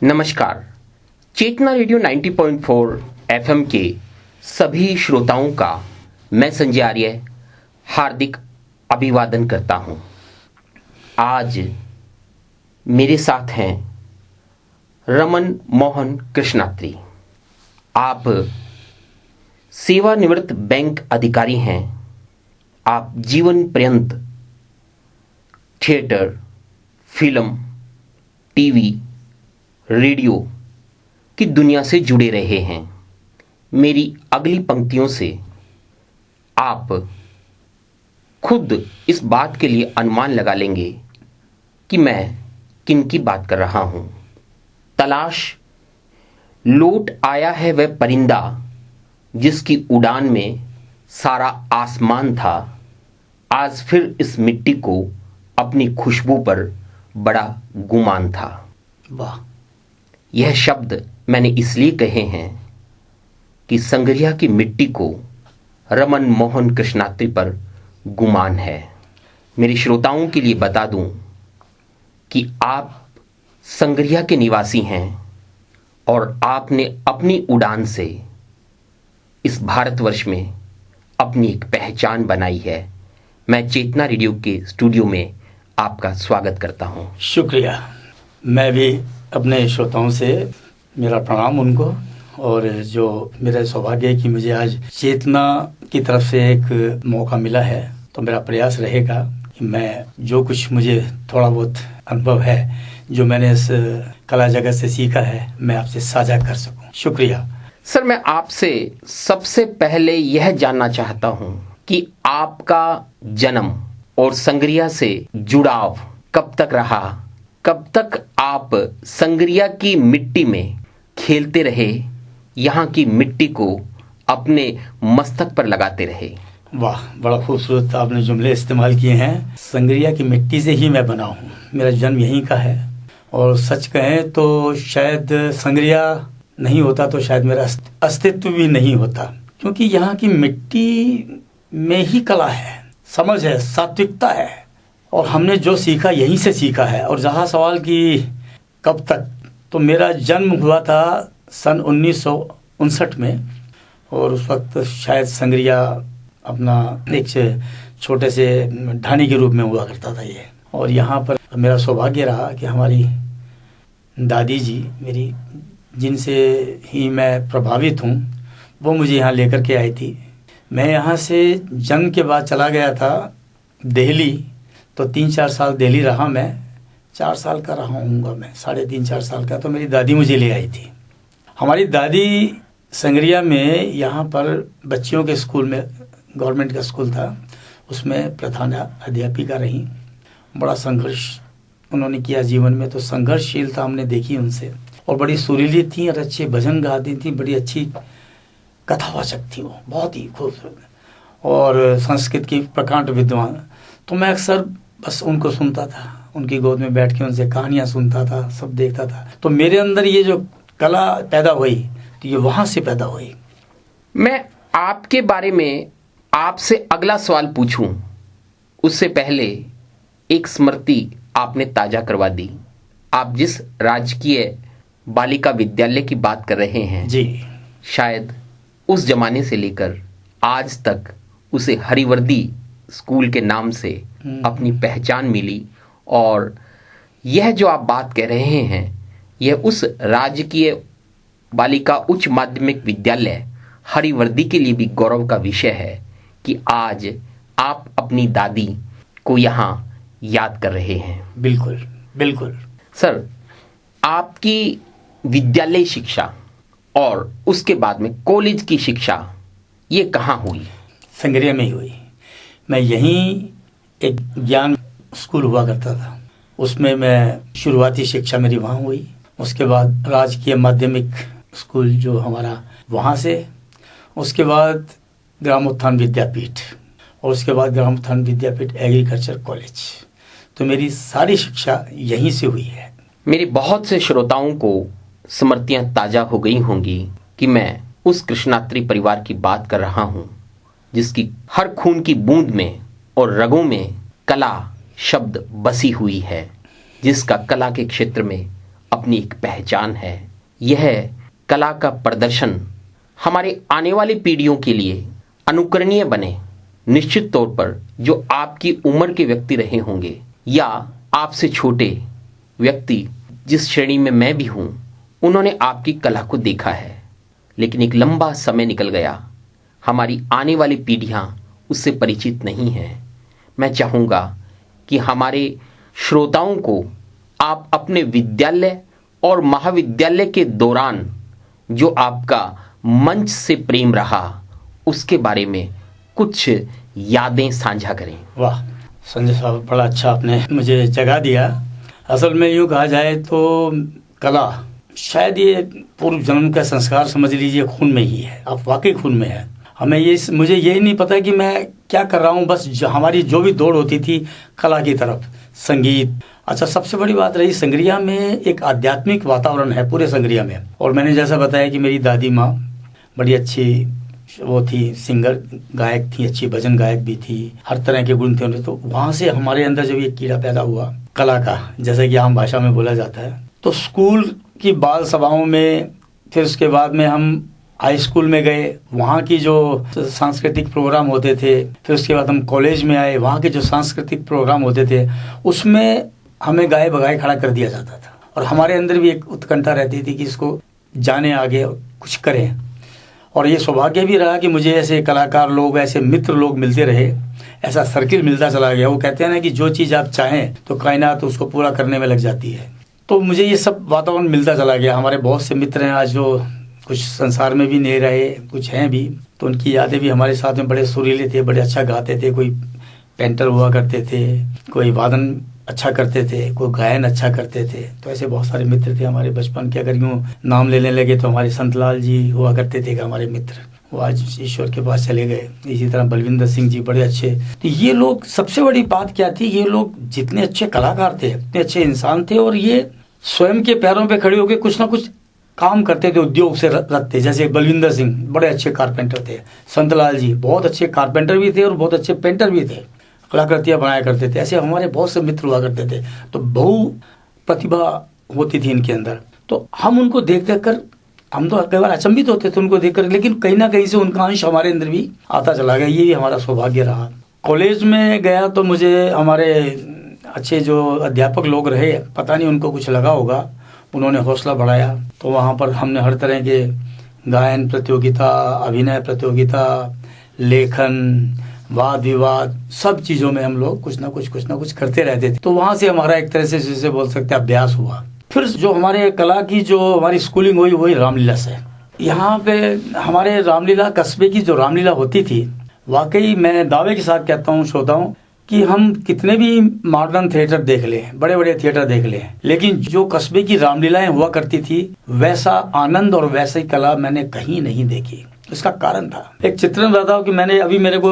नमस्कार। चेतना radio 90.4 FM के सभी श्रोताओं का मैं संजय आर्य हार्दिक अभिवादन करता हूं। आज मेरे साथ हैं रमन मोहन कृष्णात्री। आप सेवानिवृत्त बैंक अधिकारी हैं। आप जीवन पर्यंत थिएटर, फिल्म, टीवी, रेडियो की दुनिया से जुड़े रहे हैं। मेरी अगली पंक्तियों से आप खुद इस बात के लिए अनुमान लगा लेंगे कि मैं किन की बात कर रहा हूं। तलाश लौट आया है वह परिंदा जिसकी उड़ान में सारा आसमान था। आज फिर इस मिट्टी को अपनी खुशबू पर बड़ा गुमान था। वाह! यह शब्द मैंने इसलिए कहे हैं कि संगरिया की मिट्टी को रमन मोहन कृष्णात्री पर गुमान है। मेरे श्रोताओं के लिए बता दूं कि आप संगरिया के निवासी हैं और आपने अपनी उड़ान से इस भारतवर्ष में अपनी एक पहचान बनाई है। मैं चेतना रेडियो के स्टूडियो में आपका स्वागत करता हूं। शुक्रिया। मैं भी अपने श्रोताओं से मेरा प्रणाम उनको, और जो मेरा सौभाग्य है कि मुझे आज चेतना की तरफ से एक मौका मिला है, तो मेरा प्रयास रहेगा कि मैं जो कुछ मुझे थोड़ा बहुत अनुभव है, जो मैंने इस कला जगत से सीखा है, मैं आपसे साझा कर सकूं। शुक्रिया। सर, मैं आपसे सबसे पहले यह जानना चाहता हूं कि आपका जन्म और संगरिया से जुड़ाव कब तक रहा? कब तक आप संगरिया की मिट्टी में खेलते रहे, यहाँ की मिट्टी को अपने मस्तक पर लगाते रहे? वाह, बड़ा खूबसूरत आपने जुमले इस्तेमाल किए हैं। संगरिया की मिट्टी से ही मैं बना हूँ। मेरा जन्म यहीं का है, और सच कहें तो शायद संगरिया नहीं होता तो शायद मेरा अस्तित्व भी नहीं होता, क्योंकि यहाँ की मिट्टी में ही कला है, समझ है, सात्विकता है, और हमने जो सीखा यहीं से सीखा है। और जहाँ सवाल कि कब तक, तो मेरा जन्म हुआ था सन 1959 में, और उस वक्त शायद संगरिया अपना एक छोटे से ढाणी के रूप में हुआ करता था ये। और यहाँ पर मेरा सौभाग्य रहा कि हमारी दादी जी मेरी, जिनसे ही मैं प्रभावित हूँ, वो मुझे यहाँ लेकर के आई थी। मैं यहाँ से जंग के बाद चला गया था दिल्ली, तो 3-4 साल दिल्ली रहा मैं। 4 साल का रहा हूँगा मैं, 3.5-4 साल का। तो मेरी दादी मुझे ले आई थी। हमारी दादी संगरिया में यहाँ पर बच्चियों के स्कूल में, गवर्नमेंट का स्कूल था, उसमें प्रधान अध्यापिका रहीं। बड़ा संघर्ष उन्होंने किया जीवन में, तो संघर्षशीलता हमने देखी उनसे। और बड़ी सुरीली थी और अच्छे भजन गाती थी, बड़ी अच्छी कथावाचक थी वो, बहुत ही खूबसूरत, और संस्कृत की प्रकांड विद्वान। तो मैं अक्सर बस उनको सुनता था, उनकी गोद में बैठ के उनसे कहानियाँ सुनता था, सब देखता था। तो मेरे अंदर ये जो कला पैदा हुई, तो ये वहाँ से पैदा हुई। मैं आपके बारे में आपसे अगला सवाल पूछूं, उससे पहले एक स्मृति आपने ताजा करवा दी। आप जिस राजकीय बालिका विद्यालय की बात कर रहे हैं जी, शायद उस जमाने से लेकर आज तक उसे हरिवर्दी स्कूल के नाम से अपनी पहचान मिली। और यह जो आप बात कह रहे हैं, यह उस राजकीय बालिका उच्च माध्यमिक विद्यालय हरिवर्दी के लिए भी गौरव का विषय है कि आज आप अपनी दादी को यहाँ याद कर रहे हैं। बिल्कुल बिल्कुल। सर, आपकी विद्यालय शिक्षा और उसके बाद में कॉलेज की शिक्षा ये कहाँ हुई? संगरिया में ही हुई। मैं यहीं, एक ज्ञान स्कूल हुआ करता था, उसमें मैं शुरुआती शिक्षा मेरी वहाँ हुई। उसके बाद राजकीय माध्यमिक स्कूल जो हमारा, वहाँ से, उसके बाद ग्रामोत्थान विद्यापीठ, और उसके बाद ग्रामोत्थान विद्यापीठ एग्रीकल्चर कॉलेज। तो मेरी सारी शिक्षा यहीं से हुई है। मेरे बहुत से श्रोताओं को स्मृतियां ताजा हो गई होंगी कि मैं उस कृष्णात्री परिवार की बात कर रहा हूं जिसकी हर खून की बूंद में और रगों में कला शब्द बसी हुई है, जिसका कला के क्षेत्र में अपनी एक पहचान है। यह कला का प्रदर्शन हमारे आने वाली पीढ़ियों के लिए अनुकरणीय बने। निश्चित तौर पर जो आपकी उम्र के व्यक्ति रहे होंगे या आपसे छोटे व्यक्ति, जिस श्रेणी में मैं भी हूँ, उन्होंने आपकी कला को देखा है, लेकिन एक लंबा समय निकल गया, हमारी आने वाली पीढ़ियाँ उससे परिचित नहीं हैं। मैं चाहूँगा कि हमारे श्रोताओं को आप अपने विद्यालय और महाविद्यालय के दौरान जो आपका मंच से प्रेम रहा, उसके बारे में कुछ यादें साझा करें। वाह संजय साहब, बड़ा अच्छा आपने मुझे जगा दिया। असल में यूँ कहा जाए तो कला शायद ये पूर्व जन्म का संस्कार समझ लीजिए, खून में ही है। आप वाकई खून में है। हमें मुझे यही नहीं पता कि मैं क्या कर रहा हूँ, बस हमारी जो भी दौड़ होती थी कला की तरफ, संगीत। अच्छा, सबसे बड़ी बात रही संगरिया में एक आध्यात्मिक वातावरण है पूरे संगरिया में। और मैंने जैसा बताया कि मेरी दादी माँ बड़ी अच्छी वो थी, सिंगर गायक थी, अच्छी भजन गायक भी थी, हर तरह के गुण थे उन्हें। तो वहाँ से हमारे अंदर जब ये कीड़ा पैदा हुआ कला का, जैसे कि आम भाषा में बोला जाता है, तो स्कूल की बाल सभाओं में, फिर उसके बाद में हम हाई स्कूल में गए, वहाँ की जो सांस्कृतिक प्रोग्राम होते थे, फिर उसके बाद हम कॉलेज में आए, वहाँ के जो सांस्कृतिक प्रोग्राम होते थे उसमें हमें गाए बगाए खड़ा कर दिया जाता था। और हमारे अंदर भी एक उत्कंठा रहती थी कि इसको जाने आगे कुछ करें। और ये सौभाग्य भी रहा कि मुझे ऐसे कलाकार लोग, ऐसे मित्र लोग मिलते रहे, ऐसा सर्किल मिलता चला गया। वो कहते हैं ना कि जो चीज़ आप चाहें तो कायनात उसको पूरा करने में लग जाती है। तो मुझे ये सब वातावरण मिलता चला गया। हमारे बहुत से मित्र हैं आज जो कुछ संसार में भी नहीं रहे, कुछ हैं भी, तो उनकी यादें भी हमारे साथ में बड़े सुरीले थे, बड़े अच्छा गाते थे। कोई पेंटर हुआ करते थे, कोई वादन अच्छा करते थे, कोई गायन अच्छा करते थे। तो ऐसे बहुत सारे मित्र थे हमारे बचपन के। अगर यूँ नाम लेने लगे तो हमारे संतलाल जी हुआ करते थे हमारे मित्र, वो आज ईश्वर के पास चले गए। इसी तरह बलविंदर सिंह जी बड़े अच्छे। तो ये लोग, सबसे बड़ी बात क्या थी, ये लोग जितने अच्छे कलाकार थे, इतने अच्छे इंसान थे, और ये स्वयं के पैरों पे खड़े होकर कुछ ना कुछ काम करते थे, उद्योग से रखते। जैसे बलविंदर सिंह बड़े अच्छे कारपेंटर थे, संतलाल जी बहुत अच्छे कारपेंटर भी थे और बहुत अच्छे पेंटर भी थे, कलाकृतियाँ बनाया करते थे। ऐसे हमारे बहुत से मित्र हुआ करते थे। तो बहु प्रतिभा होती थी इनके अंदर। तो हम उनको देख देख कर, हम तो कई बार अचंभित होते थे उनको देखकर, लेकिन कहीं ना कहीं से उनका अंश हमारे अंदर भी आता चला गया। ये भी हमारा सौभाग्य रहा। कॉलेज में गया तो मुझे हमारे अच्छे जो अध्यापक लोग रहे, पता नहीं उनको कुछ लगा होगा, उन्होंने हौसला बढ़ाया। तो वहाँ पर हमने हर तरह के गायन प्रतियोगिता, अभिनय प्रतियोगिता, लेखन, वाद विवाद, सब चीज़ों में हम लोग कुछ ना कुछ करते रहते थे। तो वहाँ से हमारा एक तरह से जिसे बोल सकते हैं अभ्यास हुआ। फिर जो हमारे कला की जो हमारी स्कूलिंग हुई वही रामलीला से। यहाँ पे हमारे रामलीला कस्बे की जो रामलीला होती थी, वाकई मैं दावे के साथ कहता हूँ श्रोताओं कि हम कितने भी मॉडर्न थिएटर देख लें, बड़े बड़े थिएटर देख लें, लेकिन जो कस्बे की रामलीलाएं हुआ करती थी वैसा आनंद और वैसी कला मैंने कहीं नहीं देखी। इसका कारण था, एक चित्रण बताओ कि मैंने अभी मेरे को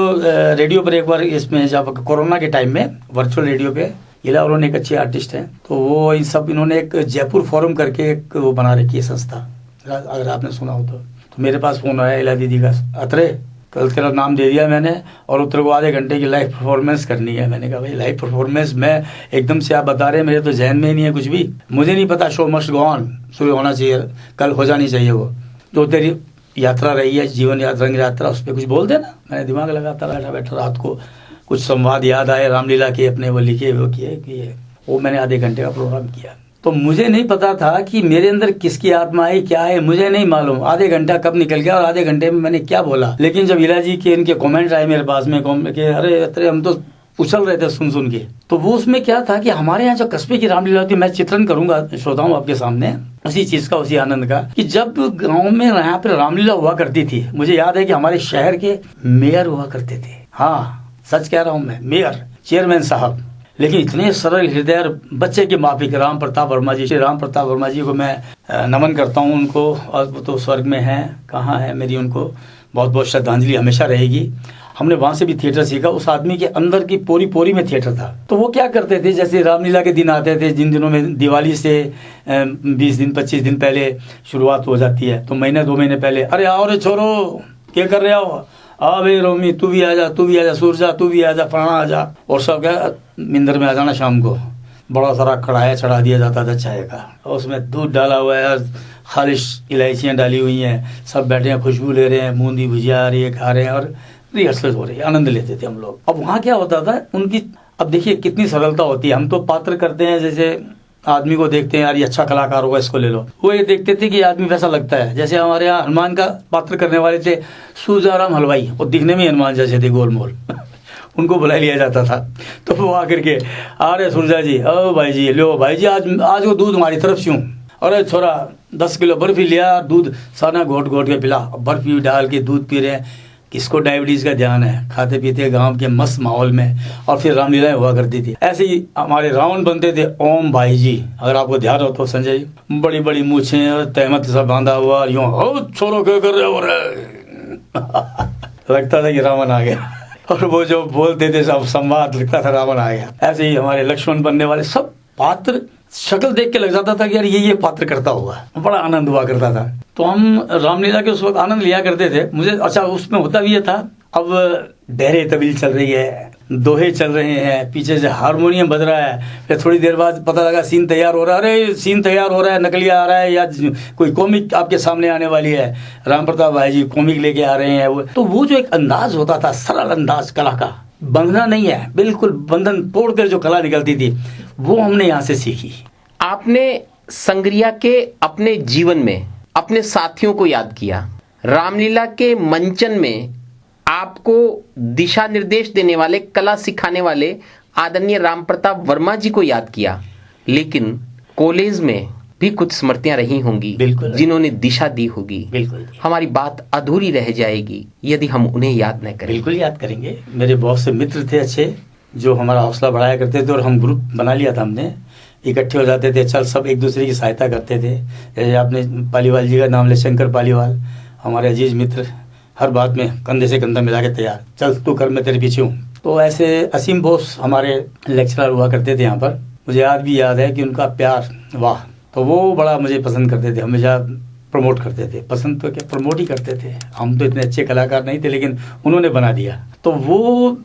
रेडियो पर एक बार, इसमें जब कोरोना के टाइम में वर्चुअल रेडियो पे, इला और एक अच्छे आर्टिस्ट हैं, तो वो इन सब इन्होंने एक जयपुर फोरम करके एक वो बना रखी है संस्था, अगर आपने सुना हो तो मेरे पास फोन आया इला दीदी का, अतरे कल तेरा नाम दे दिया मैंने और उतर को आधे घंटे की लाइव परफॉर्मेंस करनी है। मैंने कहा भाई लाइव परफॉर्मेंस मैं एकदम से आप बता रहे हैं, मेरे तो जहन में ही नहीं है कुछ भी, मुझे नहीं पता। शो मस्ट गो ऑन, शुरू होना चाहिए, कल हो जानी चाहिए वो जो तेरी यात्रा रही है, जीवन यात्रा की यात्रा, उस पर कुछ बोल देना। मैंने दिमाग लगाता बैठा रात को, कुछ संवाद याद आए रामलीला के अपने, वो लिखे वो किए, वो मैंने आधे घंटे का प्रोग्राम किया। तो मुझे नहीं पता था कि मेरे अंदर किसकी आत्मा है, क्या है, मुझे नहीं मालूम। आधे घंटा कब निकल गया और आधे घंटे में मैंने क्या बोला। लेकिन जब इला जी के इनके कमेंट आए मेरे पास में कि अरे हम तो उछल रहे थे सुन के, तो वो उसमें क्या था कि हमारे यहाँ जो कस्बे की रामलीला होती है, मैं चित्रण करूंगा श्रोताओं आपके सामने उसी चीज का, उसी आनंद का, कि जब गाँव में यहाँ पे रामलीला हुआ करती थी, मुझे याद है कि हमारे शहर के मेयर हुआ करते थे। हाँ सच कह रहा हूँ मैं, मेयर, चेयरमैन साहब, लेकिन इतने सरल हृदय बच्चे के माफिक राम प्रताप वर्मा जी, श्री राम प्रताप वर्मा जी को मैं नमन करता हूँ उनको, और वो तो स्वर्ग में हैं, कहाँ है, मेरी उनको बहुत बहुत श्रद्धांजलि हमेशा रहेगी। हमने वहाँ से भी थिएटर सीखा। उस आदमी के अंदर की पोरी में थिएटर था। तो वो क्या करते थे, जैसे रामलीला के दिन आते थे, जिन दिनों में दिवाली से 20 दिन 25 दिन पहले शुरुआत हो जाती है, तो महीने 2 महीने पहले, अरे आओ रे छोरो, क्या कर रहे हो, आ भाई रोमी तू भी आ जा, सूरजा तू भी आ जा, फलाना आ जा, और सब क्या मिंदर में आ जाना शाम को, बड़ा सारा कढ़ाया चढ़ा दिया जाता था चाय का, और उसमें दूध डाला हुआ है, खालिश इलायचियाँ डाली हुई हैं, सब बैठे हैं, खुशबू ले रहे हैं, बूंदी भुजिया आ रही है, खा रहे हैं और रिहर्सल हो रही है, आनंद लेते थे हम लोग। अब वहाँ क्या होता था उनकी, अब देखिए कितनी सरलता होती है। हम तो पात्र करते हैं, जैसे आदमी को देखते हैं यार ये अच्छा कलाकार होगा इसको ले लो, वो ये देखते थे कि आदमी वैसा लगता है। जैसे हमारे यहाँ हनुमान का पात्र करने वाले थे सूजाराम हलवाई, और दिखने में हनुमान जैसे थे गोल मोल उनको बुला लिया जाता था। तो वो आकर के अरे सुरजा जी, ओ भाई जी, लो भाई जी आज वो दूध हमारी तरफ से हूँ, अरे छोरा 10 किलो बर्फी लिया, दूध साना घोट घोट के पिला, बर्फी डाल के दूध पी रहे हैं। किसको डायबिटीज का ध्यान है, खाते पीते गांव के मस्त माहौल में। और फिर रामलीलाएं हुआ करती थी। ऐसे ही हमारे रावण बनते थे ओम भाई जी, अगर आपको ध्यान हो तो संजय जी, बड़ी बड़ी मूछें और तहमत सब बांधा हुआ, यूं ओ छोरो क्या कर रहे हो रे लगता था कि रावण आ गया, और वो जो बोलते थे सब संवाद लगता था रावण आ गया। ऐसे ही हमारे लक्ष्मण बनने वाले सब पात्र, शक्ल देख के लग जाता था कि यार ये पात्र करता हुआ, बड़ा आनंद हुआ करता था। तो हम रामलीला के उस वक्त आनंद लिया करते थे। मुझे अच्छा उसमें होता भी ये था, अब डहरे तबील चल रही है, दोहे चल रहे हैं, पीछे से हारमोनियम बज रहा है, फिर थोड़ी देर बाद पता लगा सीन तैयार हो रहा है, अरे सीन तैयार हो रहा है, नकलिया आ रहा है या कोई कॉमिक आपके सामने आने वाली है, राम प्रताप भाई जी कॉमिक लेके आ रहे हैं। तो वो जो एक अंदाज होता था, सरल अंदाज कला का, बंधना नहीं है, बिल्कुल बंधन तोड़कर जो कला निकलती थी, वो हमने यहाँ से सीखी। आपने संग्रिया के अपने जीवन में अपने साथियों को याद किया, रामलीला के मंचन में आपको दिशा निर्देश देने वाले, कला सिखाने वाले आदरणीय राम प्रताप वर्मा जी को याद किया, लेकिन कॉलेज में भी कुछ स्मृतियां रही होंगी जिन्होंने दिशा दी होगी। बिल्कुल, हमारी बात अधूरी रह जाएगी यदि हम उन्हें याद न करें। बिल्कुल याद करेंगे। मेरे बहुत से मित्र थे अच्छे, जो हमारा हौसला बढ़ाया करते थे, और हम ग्रुप बना लिया था हमने, इकट्ठे हो जाते थे, चल सब एक दूसरे की सहायता करते थे। जैसे आपने पालीवाल जी का नाम ले, शंकर पालीवाल, हमारे अजीज मित्र, हर बात में कंधे से कंधा मिला के तैयार, चल तू कर मैं तेरे पीछे हूँ। तो ऐसे असीम बोस हमारे लेक्चरर हुआ करते थे यहाँ पर। मुझे आज भी याद है कि उनका प्यार, वाह, तो वो बड़ा मुझे पसंद करते थे, हमेशा प्रमोट करते थे, पसंद तो क्या प्रमोट ही करते थे। हम तो इतने अच्छे कलाकार नहीं थे, लेकिन उन्होंने बना दिया। तो वो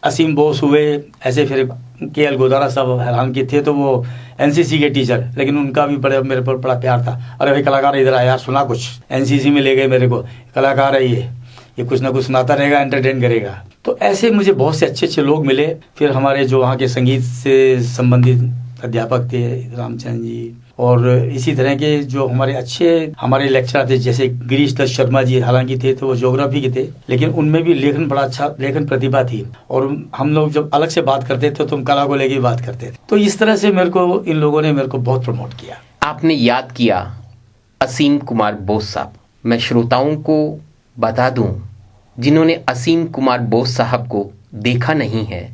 असीम बोस हुए, ऐसे फिर KL गोदारा साहब हैरान के थे, तो वो NCC के टीचर, लेकिन उनका भी बड़े मेरे पर बड़ा प्यार था। अरे भाई कलाकार इधर आया, सुना कुछ, NCC में ले गए मेरे को, कलाकार है ये कुछ ना कुछ सुनाता रहेगा, एंटरटेन करेगा। तो ऐसे मुझे बहुत से अच्छे अच्छे लोग मिले। फिर हमारे जो वहाँ के संगीत से संबंधित अध्यापक थे, रामचंद्र जी, और इसी तरह के जो हमारे अच्छे हमारे लेक्चरर थे, जैसे गिरीश दत्त शर्मा जी, हालांकि थे तो वो ज्योग्राफी के थे, लेकिन उनमें भी लेखन बड़ा अच्छा, लेखन प्रतिभा थी। और हम लोग जब अलग से बात करते थे तो हम कला को लेके बात करते थे। तो इस तरह से मेरे को इन लोगों ने मेरे को बहुत प्रमोट किया। आपने याद किया असीम कुमार बोस साहब। मैं श्रोताओं को बता दूं, जिन्होंने असीम कुमार बोस साहब को देखा नहीं है,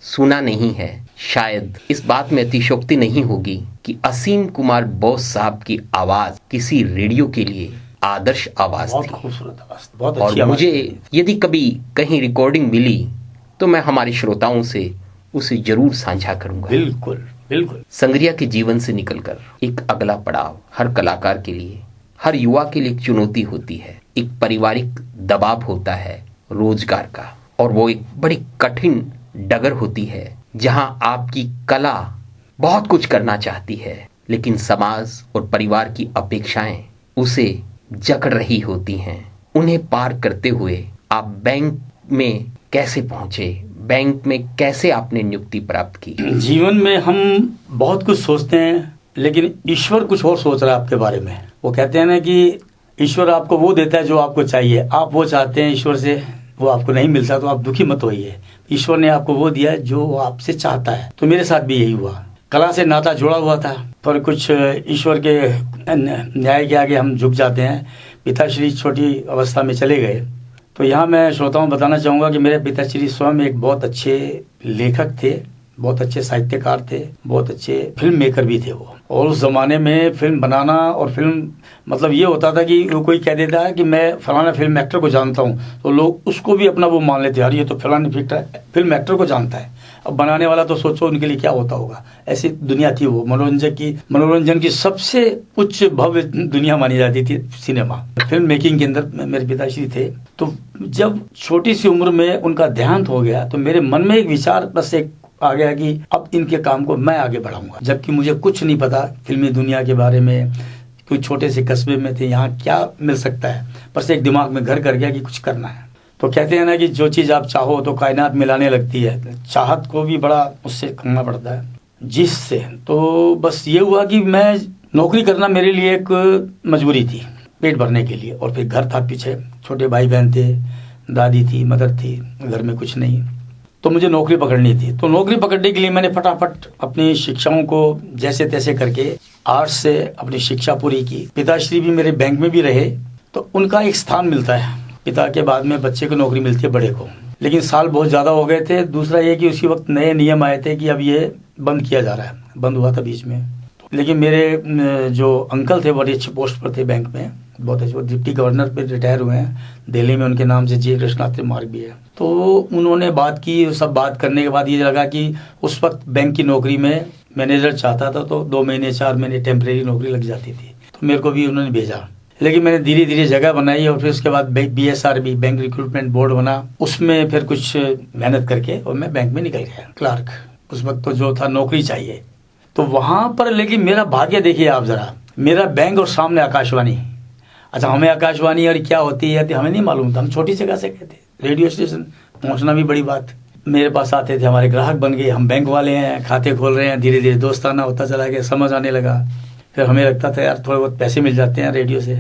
सुना नहीं है, शायद इस बात में अतिशयोक्ति नहीं होगी कि असीम कुमार बोस साहब की आवाज किसी रेडियो के लिए आदर्श आवाज बहुत थी। खूबसूरत आवाज, बहुत और अच्छी आवाज मुझे थी। यदि कभी कहीं रिकॉर्डिंग मिली तो मैं हमारे श्रोताओं से उसे जरूर साझा करूंगा। बिल्कुल बिल्कुल। संग्रिया के जीवन से निकलकर एक अगला पड़ाव हर कलाकार के लिए, हर युवा के लिए एक चुनौती होती है। एक पारिवारिक दबाव होता है रोजगार का, और वो एक बड़ी कठिन डगर होती है जहां आपकी कला बहुत कुछ करना चाहती है, लेकिन समाज और परिवार की अपेक्षाएं उसे जकड़ रही होती हैं। उन्हें पार करते हुए आप बैंक में कैसे पहुंचे, बैंक में कैसे आपने नियुक्ति प्राप्त की? जीवन में हम बहुत कुछ सोचते हैं, लेकिन ईश्वर कुछ और सोच रहा है आपके बारे में। वो कहते हैं ना कि ईश्वर आपको वो देता है जो आपको चाहिए, आप वो चाहते हैं ईश्वर से, वो आपको नहीं मिलता तो आप दुखी मत होइए। ईश्वर ने आपको वो दिया है जो वो आपसे चाहता है। तो मेरे साथ भी यही हुआ, कला से नाता जुड़ा हुआ था, पर कुछ ईश्वर के न्याय के आगे हम झुक जाते हैं। पिताश्री छोटी अवस्था में चले गए। तो यहाँ मैं श्रोताओं बताना चाहूँगा कि मेरे पिताश्री स्वयं एक बहुत अच्छे लेखक थे, बहुत अच्छे साहित्यकार थे, बहुत अच्छे फिल्म मेकर भी थे वो। और उस जमाने में फिल्म बनाना और फिल्म मतलब ये होता था कि कोई कह देता है कि मैं फलाना फिल्म एक्टर को जानता हूँ, तो लोग उसको भी अपना वो मान लेते हैं, यार ये तो फलाना फिल्म एक्टर को जानता है। अब बनाने वाला तो सोचो उनके लिए क्या होता होगा। ऐसी दुनिया थी वो, मनोरंजन की सबसे उच्च भव्य दुनिया मानी जाती थी सिनेमा। फिल्म मेकिंग के अंदर मेरे पिताश्री थे। तो जब छोटी सी उम्र में उनका देहांत हो गया तो मेरे मन में एक विचार बस एक आ गया कि अब इनके काम को मैं आगे बढ़ाऊंगा, जबकि मुझे कुछ नहीं पता फिल्मी दुनिया के बारे में। कोई छोटे से कस्बे में थे, यहाँ क्या मिल सकता है, बस एक दिमाग में घर कर गया कि कुछ करना है। तो कहते हैं ना कि जो चीज़ आप चाहो तो कायनात मिलाने लगती है, चाहत को भी बड़ा उससे करना पड़ता है जिससे। तो बस ये हुआ कि मैं नौकरी करना मेरे लिए एक मजबूरी थी, पेट भरने के लिए। और फिर घर था पीछे, छोटे भाई बहन थे, दादी थी, मदर थी, घर में कुछ नहीं, तो मुझे नौकरी पकड़नी थी। तो नौकरी पकड़ने के लिए मैंने फटाफट अपनी शिक्षाओं को जैसे तैसे करके आर्ट्स से अपनी शिक्षा पूरी की। पिताश्री भी मेरे बैंक में भी रहे, तो उनका एक स्थान मिलता है, पिता के बाद में बच्चे को नौकरी मिलती है बड़े को। लेकिन साल बहुत ज़्यादा हो गए थे। दूसरा ये कि उसी वक्त नए नियम आए थे कि अब ये बंद किया जा रहा है, बंद हुआ था बीच में। लेकिन मेरे जो अंकल थे बड़ी अच्छी पोस्ट पर थे बैंक में, बहुत अच्छे, डिप्टी गवर्नर पे रिटायर हुए हैं दिल्ली में, उनके नाम से जी कृष्णात्री मार्ग भी है। तो उन्होंने बात की, सब बात करने के बाद ये लगा कि उस वक्त बैंक की नौकरी में मैनेजर चाहता था तो 2 महीने 4 महीने टेम्परेरी नौकरी लग जाती थी, तो मेरे को भी उन्होंने भेजा। लेकिन मैंने धीरे धीरे जगह बनाई और फिर उसके बाद BSRB बैंक रिक्रूटमेंट बोर्ड बना, उसमें फिर कुछ मेहनत करके और मैं बैंक में निकल गया क्लार्क। उस वक्त तो जो था नौकरी चाहिए, तो वहाँ पर। लेकिन मेरा भाग्य देखिए आप जरा, मेरा बैंक और सामने आकाशवाणी। अच्छा, हमें आकाशवाणी और क्या होती है हमें नहीं मालूम था, हम छोटी जगह से गए थे, रेडियो स्टेशन पहुँचना भी बड़ी बात। मेरे पास आते थे, हमारे ग्राहक बन गए, हम बैंक वाले हैं, खाते खोल रहे हैं, धीरे धीरे दोस्ताना होता चला गया, समझ आने लगा। फिर हमें लगता था यार थोड़े बहुत पैसे मिल जाते हैं रेडियो से,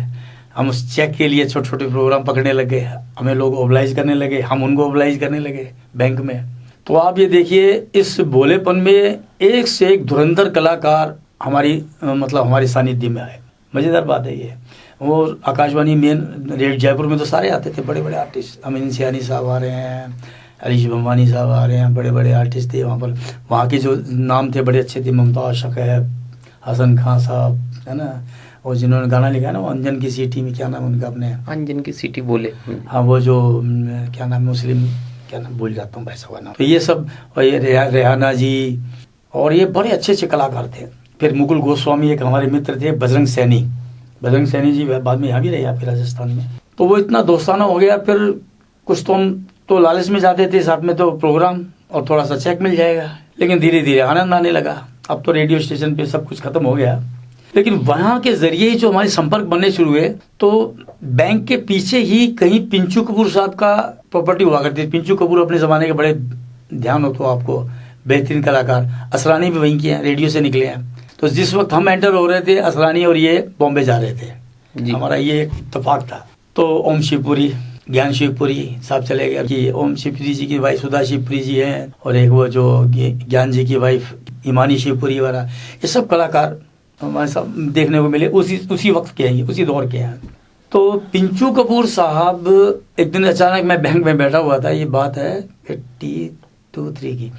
हम उस चेक के लिए छोटे छोटे प्रोग्राम पकड़ने लगे, हमें लोग ओबलाइज करने लगे, हम उनको ओबलाइज करने लगे बैंक में। तो आप ये देखिए, इस भोलेपन में एक से एक धुरंधर कलाकार हमारी सानिध्य में आए। मज़ेदार बात है ये। और आकाशवाणी मेन रेड जयपुर में तो सारे आते थे, बड़े बड़े आर्टिस्ट, अमीन सियानी साहब आ रहे हैं, अलीश बम्बानी साहब आ रहे हैं, बड़े बड़े आर्टिस्ट थे वहाँ पर। वहाँ के जो नाम थे बड़े अच्छे थे, मुमताज़ शकैब, हसन खान साहब, है ना, और जिन्होंने गाना लिखा है ना, वो अंजन की सीटी में, क्या नाम उनका, अपने अंजन की सीटी बोले, हाँ, वो जो क्या नाम, मुस्लिम, क्या नाम भूल जाता हूँ वैसा हुआ नाम। तो ये सब, और ये रेहाना जी, और ये बड़े अच्छे अच्छे कलाकार थे। फिर मुकुल गोस्वामी एक हमारे मित्र थे, बजरंग सैनी जी बाद में यहाँ भी रहे, फिर राजस्थान में। तो वो इतना दोस्ताना हो गया। फिर कुछ तो हम तो लालच में जाते थे, साथ में तो प्रोग्राम और थोड़ा सा चेक मिल जाएगा। लेकिन धीरे धीरे आनंद आने लगा। अब तो रेडियो स्टेशन पे सब कुछ खत्म हो गया, लेकिन वहाँ के जरिए जो हमारे संपर्क बनने शुरू हुए, तो बैंक के पीछे ही कहीं पिंचू कपूर साहब का प्रॉपर्टी हुआ करती थी। पिंचू कपूर अपने ज़माने के बड़े, ध्यान हो तो आपको, बेहतरीन कलाकार, असरानी भी वहीं के हैं, रेडियो से निकले हैं। तो जिस वक्त हम एंटर हो रहे थे, असरानी और ये बॉम्बे जा रहे थे, हमारा ये इत्तेफाक था। तो ओम शिवपुरी, ज्ञान शिवपुरी साहब चले गए कि ओम शिवपुरी जी की वाइफ सुधा शिवपुरी जी हैं, और एक वो जो ज्ञान जी की वाइफ ईमानी शिवपुरी वाला, ये सब कलाकार हमारे सब देखने को मिले। उसी वक्त के हैं, उसी दौर के हैं। तो पिंचू कपूर साहब एक दिन अचानक, मैं बैंक में बैठा हुआ था, ये बात है 82-83 की,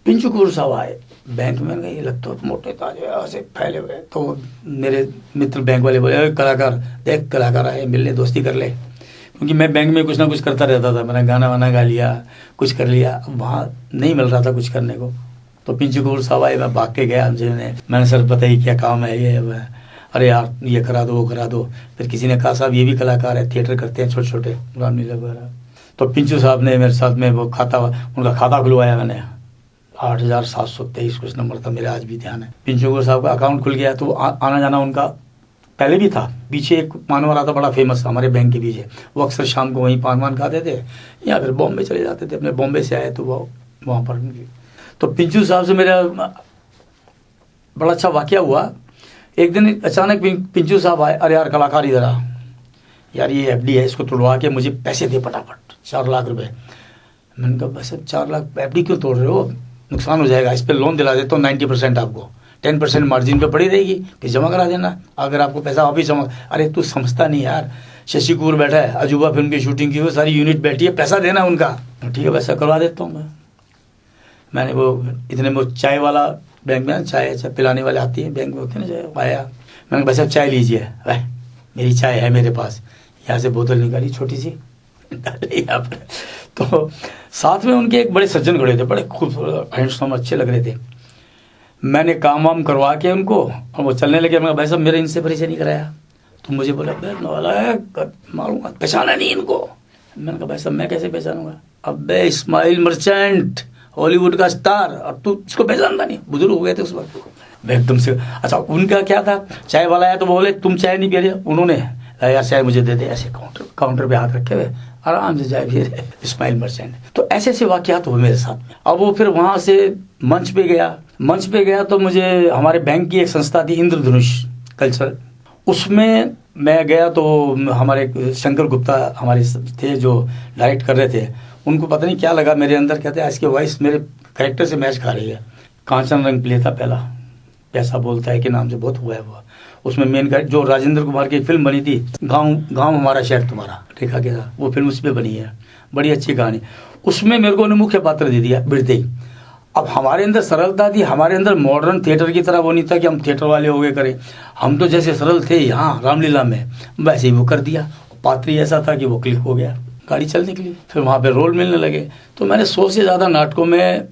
पिंचू कपूर साहब आए बैंक में। ये लगता है मोटे ताजे ऐसे फैले हुए। तो मेरे मित्र बैंक वाले बोले, कलाकार देख, कलाकार आए, मिल ले, दोस्ती कर ले। क्योंकि मैं बैंक में कुछ ना कुछ करता रहता था, मैंने गाना वाना गा लिया, कुछ कर लिया, वहाँ नहीं मिल रहा था कुछ करने को। तो पिंचू कपूर साहब आए, मैं भाग के गया, मैंने सर पता ही क्या काम है ये, अरे यार ये करा दो, वो करा दो। फिर किसी ने कहा साहब ये भी कलाकार है, थिएटर करते हैं छोटे छोटे, रामलीला वगैरह। तो पिंचू साहब ने मेरे साथ में वो उनका खाता खुलवाया मैंने, 8723 कुछ नंबर था, मेरे आज भी ध्यान है। पिंचू कपूर साहब का अकाउंट खुल गया। तो आना जाना उनका पहले भी था। पीछे एक पान वाला था, बड़ा फेमस था हमारे बैंक के पीछे, वो अक्सर शाम को वहीं पान वान खाते थे, या फिर बॉम्बे चले जाते थे, अपने बॉम्बे से आए तो वो वहाँ पर। तो पिंचू साहब से मेरा बड़ा अच्छा वाकया हुआ। एक दिन अचानक पिंचू साहब आए, अरे यार कलाकार इधर आ, यार ये FD है, इसको तोड़वा के मुझे पैसे दे फटाफट, 4 लाख रुपए। मैंने कहा बस 4 लाख FD क्यों तोड़ रहे हो, नुकसान हो जाएगा, इस पर लोन दिला देता हूँ 90% आपको, 10% मार्जिन पे पड़ी रहेगी, फिर जमा करा देना, अगर आपको पैसा वापिस जमा। अरे तू समझता नहीं यार, शशि कपूर बैठा है, अजूबा फिल्म की शूटिंग की, वो सारी यूनिट बैठी है, पैसा देना उनका। ठीक है पैसा करवा देता हूँ मैंने वो इतने में चाय वाला बैंक में चाय पिलाने वाले आती है बैंक में, होते ना चाय, आया। मैंने कहा भाई चाय लीजिए, मेरी चाय है मेरे पास, यहाँ से बोतल निकाली छोटी सी, यहाँ पर। तो साथ में उनके एक बड़े सज्जन खड़े थे, बड़े खूबसूरत हैंडसम अच्छे लग रहे थे। मैंने काम वाम करवा के उनको, और वो चलने लगे। मैं भाई साहब मेरे इनसे परिचय नहीं कराया। तो मुझे बोला मारूंगा, पहचाना नहीं इनको। मैंने कहा भाई साहब मैं कैसे पहचानूंगा, अबे इस्माइल मर्चेंट, हॉलीवुड का स्टार, और तू इसको पहचानता नहीं, बुजुर्ग हो गए थे उस वक्त। मैं एकदम से, अच्छा उनका क्या था, चाय वाला आया तो बोले तुम चाय नहीं पी रहे, उन्होंने यार चाय मुझे दे दे, ऐसे काउंटर पे हाथ रखे हुए आराम से चाय पी रहे, स्माइल मर्चेंट। तो ऐसे ऐसे वाकयात हुए मेरे साथ। अब वो फिर वहां से मंच पे गया तो मुझे हमारे बैंक की एक संस्था थी इंद्रधनुष कल्चरल, उसमें मैं गया तो हमारे शंकर गुप्ता हमारे थे जो डायरेक्ट कर रहे थे, उनको पता नहीं क्या लगा मेरे अंदर, कहते हैं इसकी वॉइस मेरे कैरेक्टर से मैच खा रही है। कांचन रंग प्ले था पहला, पैसा बोलता है के नाम से बहुत हुआ है वो, उसमें मेन जो राजेंद्र कुमार की फिल्म बनी थी गांव हमारा शहर तुम्हारा, रेखा के साथ, वो फिल्म उस पर बनी है, बड़ी अच्छी कहानी। उसमें मेरे को उन्होंने मुख्य पात्र दे दिया बिरते। अब हमारे अंदर सरलता थी, हमारे अंदर मॉडर्न थिएटर की तरह वो नहीं था कि हम थिएटर वाले हो गए करें, हम तो जैसे सरल थे यहाँ रामलीला में वैसे ही वो कर दिया। पात्र ही ऐसा था कि वो क्लिक हो गया, गाड़ी चलने के लिए, फिर वहाँ पे रोल मिलने लगे। तो मैंने 100 से ज़्यादा नाटकों में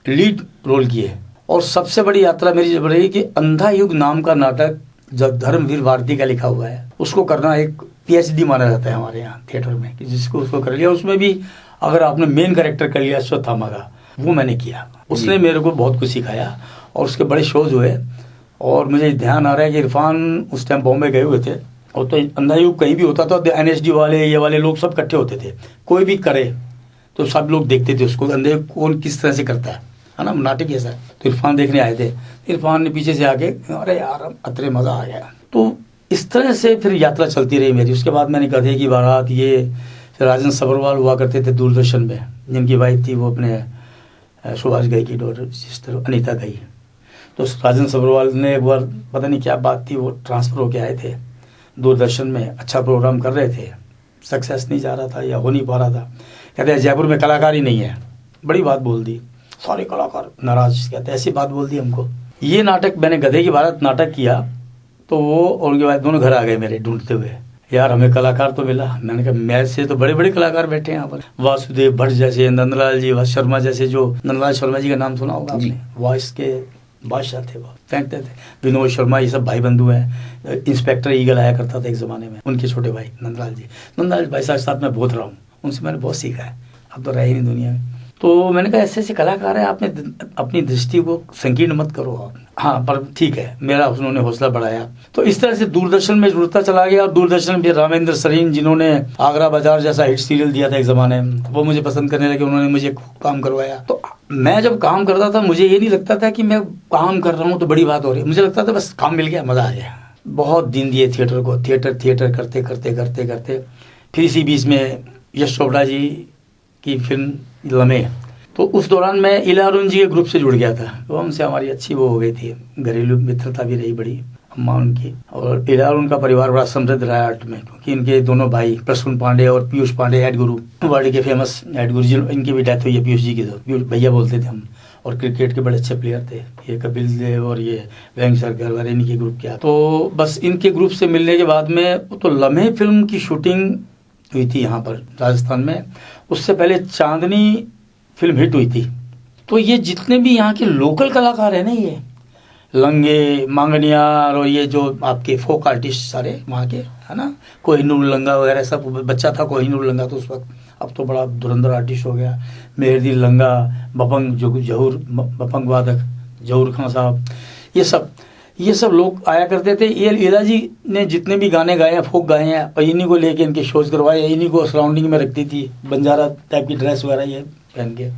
लीड रोल किए, और सबसे बड़ी यात्रा मेरी जब रही कि अंधा युग नाम का नाटक जब धर्मवीर भारती का लिखा हुआ है, उसको करना एक PhD माना जाता है हमारे यहाँ थिएटर में, कि जिसको उसको कर लिया, उसमें भी अगर आपने मेन कैरेक्टर कर लिया अश्वत्थामा का, वो मैंने किया। उसने मेरे को बहुत कुछ सिखाया और उसके बड़े शोज हुए। और मुझे ध्यान आ रहा है कि इरफान उस टाइम बॉम्बे गए हुए थे, और तो अंधा युग कहीं भी होता था NSD वाले ये वाले लोग सब इकट्ठे होते थे, कोई भी करे तो सब लोग देखते थे उसको, अंधे कौन किस तरह से करता है ना, नाटक ऐसा। तो इरफान देखने आए थे, इरफान ने पीछे से आके अरे यार अतरे मज़ा आ गया। तो इस तरह से फिर यात्रा चलती रही मेरी। उसके बाद मैंने गधे की बारात, ये राजन सब्रवाल हुआ करते थे दूरदर्शन में, जिनकी वाइफ थी वो अपने सुभाष घई की डॉटर सिस्टर अनीता घई। तो राजन सब्रवाल ने एक बार पता नहीं क्या बात थी, वो ट्रांसफ़र होके आए थे दूरदर्शन में, अच्छा प्रोग्राम कर रहे थे, सक्सेस नहीं जा रहा था या हो नहीं पा रहा था, कहते हैं जयपुर में कलाकार ही नहीं है, बड़ी बात बोल दी, सारे कलाकार नाराज, कहते ऐसी बात बोल दी हमको। ये नाटक मैंने गधे की बारात नाटक किया, तो वो और उनके बाद दोनों घर आ गए मेरे ढूंढते हुए, यार हमें कलाकार तो मिला। मैंने कहा मैं से तो बड़े बड़े कलाकार बैठे हैं यहाँ पर, वासुदेव भट्ट जैसे, नंदलाल जी शर्मा जैसे, जो नंदलाल शर्मा जी का नाम सुना होगा आपने, वॉइस के बादशाह थे, वो फेंकते थे। विनोद शर्मा, ये सब भाई बंधु हैं। इंस्पेक्टर ईगल आया करता था एक ज़माने में, उनके छोटे भाई नंदलाल जी। नंदलाल भाई साथ मैं बहुत रहा हूँ, उनसे मैंने बहुत सीखा है, अब तो रहे ही नहीं दुनिया में। तो मैंने कहा ऐसे ऐसे कलाकार है, आपने अपनी दृष्टि को संकीर्ण मत करो आप। हाँ पर ठीक है, मेरा उन्होंने हौसला बढ़ाया। तो इस तरह से दूरदर्शन में जुड़ता चला गया। और दूरदर्शन में रामेंद्र सरीन, जिन्होंने आगरा बाजार जैसा हिट सीरियल दिया था एक ज़माने में, वो मुझे पसंद करने लगे, उन्होंने मुझे काम करवाया। तो मैं जब काम करता था, मुझे ये नहीं लगता था कि मैं काम कर रहा हूँ तो बड़ी बात हो रही है, मुझे लगता था बस काम मिल गया, मज़ा आ गया। बहुत दिन दिए थिएटर को, थिएटर करते करते फिर इसी बीच में यश चोपड़ा जी की फिल्म लम्हे, तो उस दौरान मैं इला अरुण जी के ग्रुप से जुड़ गया था, तो हमसे हमारी अच्छी वो हो गई थी, घरेलू मित्रता भी रही बड़ी, अम्मा उनकी। और इला अरुण का परिवार बड़ा समृद्ध रहा आर्ट में, क्योंकि इनके दोनों भाई प्रसून पांडे और पीयूष पांडे हेड गुरु, वर्ल्ड के फेमस हेड गुरु जी, इनकी भी डेथ हुई है पीयूष जी की, तो पीयूष भैया बोलते थे हम। और क्रिकेट के बड़े अच्छे प्लेयर थे, ये कपिल देव और ये वेंग सरकर वाले, इनके ग्रुप क्या। तो बस इनके ग्रुप से मिलने के बाद में तो लम्हे फिल्म की शूटिंग हुई थी यहाँ पर राजस्थान में। उससे पहले चांदनी फिल्म हिट हुई थी। तो ये जितने भी यहाँ के लोकल कलाकार हैं ना, ये लंगे, मांगनियार और ये जो आपके फोक आर्टिस्ट सारे वहाँ के, है ना, कोहिनूर लंगा वगैरह, सब बच्चा था कोहिनूर लंगा तो उस वक्त, अब तो बड़ा धुरंधर आर्टिस्ट हो गया। मेहरदीन लंगा, बपंग जहूर, बपंग वादक जहूर खान साहब, ये सब लोग आया करते थे। ये इला जी ने जितने भी गाने गाए हैं, फोक गाए हैं, और इन्हीं को लेके इनके शोज करवाए, इन्हीं को सराउंडिंग में रखती थी, बंजारा टाइप की ड्रेस वगैरह ये पहन के।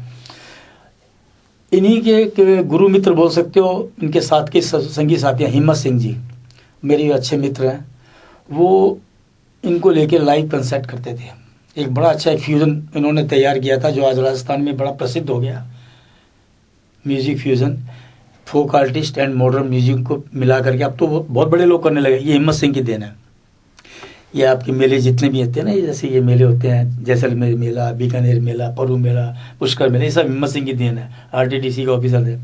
इन्हीं के गुरु मित्र बोल सकते हो, इनके साथ के संगी साथी हिम्मत सिंह जी मेरे अच्छे मित्र हैं, वो इनको लेके लाइव कंसर्ट करते थे। एक बड़ा अच्छा फ्यूजन इन्होंने तैयार किया था, जो आज राजस्थान में बड़ा प्रसिद्ध हो गया, music fusion, folk artist and modern music को मिला करके। अब तो बहुत बड़े लोग करने लगे, ये हिम्मत सिंह की देन है। ये आपके मेले जितने भी होते हैं ना, जैसे ये मेले होते हैं, जैसलमेर मेला, बीकानेर मेला, परू मेला, पुष्कर मेला, ये सब हिम्मत सिंह की देन है, RTTC के ऑफिसर थे।